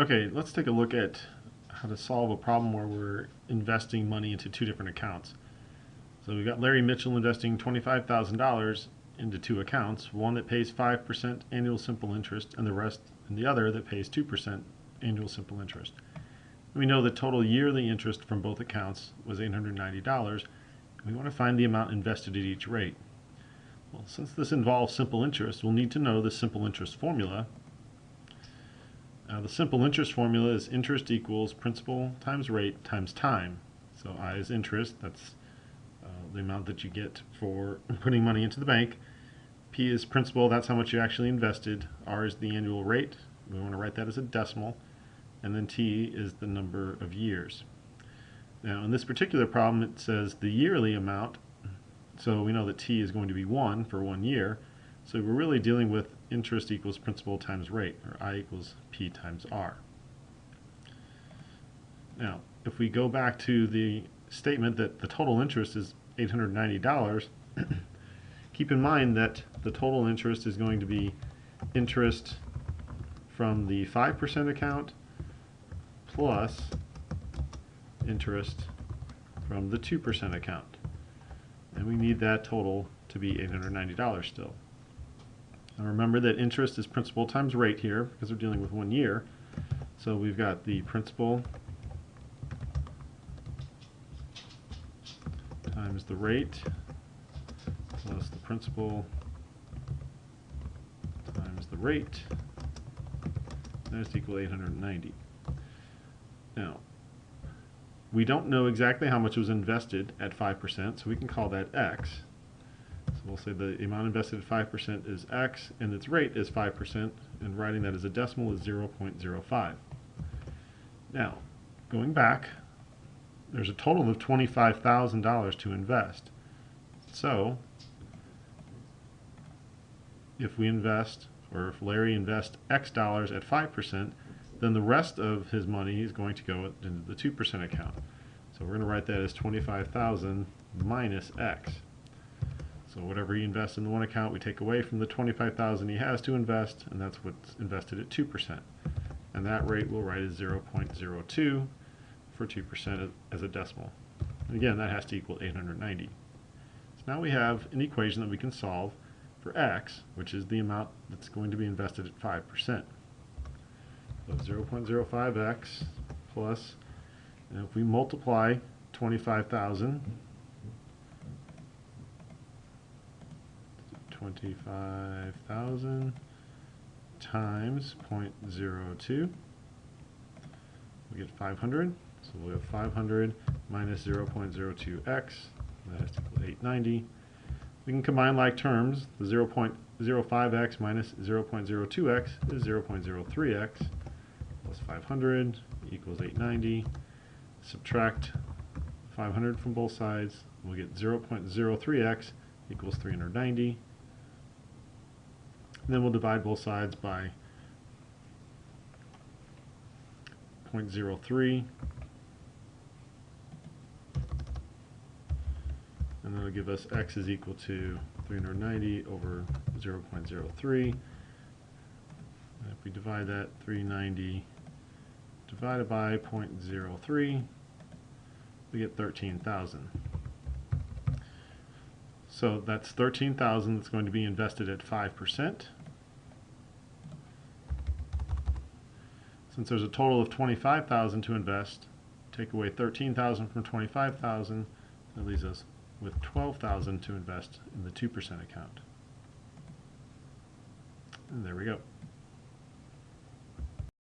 Okay, let's take a look at how to solve a problem where we're investing money into two different accounts. So we've got Larry Mitchell investing $25,000 into two accounts, one that pays 5% annual simple interest and the other that pays 2% annual simple interest. We know the total yearly interest from both accounts was $890. We want to find the amount invested at each rate. Well, since this involves simple interest, we'll need to know the simple interest formula. The simple interest formula is interest equals principal times rate times time. So I is interest, that's the amount that you get for putting money into the bank. P is principal, that's how much you actually invested. R is the annual rate, we want to write that as a decimal. And then T is the number of years. Now in this particular problem it says the yearly amount, so we know that T is going to be 1 for 1 year. So we're really dealing with interest equals principal times rate, or I equals P times R. Now, if we go back to the statement that the total interest is $890, keep in mind that the total interest is going to be interest from the 5% account plus interest from the 2% account. And we need that total to be $890 still. Now remember that interest is principal times rate here because we're dealing with 1 year. So we've got the principal times the rate plus the principal times the rate. That's equal to 890. Now, we don't know exactly how much was invested at 5%, so we can call that X. So we'll say the amount invested at 5% is X, and its rate is 5%, and writing that as a decimal is 0.05. Now, going back, there's a total of $25,000 to invest. So, if we invest, or if Larry invests X dollars at 5%, then the rest of his money is going to go into the 2% account. So we're going to write that as 25,000 minus X. So whatever he invests in the one account, we take away from the 25,000 he has to invest, and that's what's invested at 2%. And that rate we'll write as 0.02 for 2% as a decimal. And again, that has to equal 890. So now we have an equation that we can solve for X, which is the amount that's going to be invested at 5%. So 0.05x plus, and if we multiply 25,000 times 0.02, we get 500. So we'll have 500 minus 0.02x, that is equal to 890. We can combine like terms. The 0.05x minus 0.02x is 0.03x plus 500 equals 890. Subtract 500 from both sides. We'll get 0.03x equals 390. And then we'll divide both sides by 0.03. And that'll give us X is equal to 390 over 0.03. And if we divide that 390 divided by 0.03, we get 13,000. So that's 13,000 that's going to be invested at 5%. Since there's a total of 25,000 to invest, take away 13,000 from 25,000, that leaves us with 12,000 to invest in the 2% account. And there we go.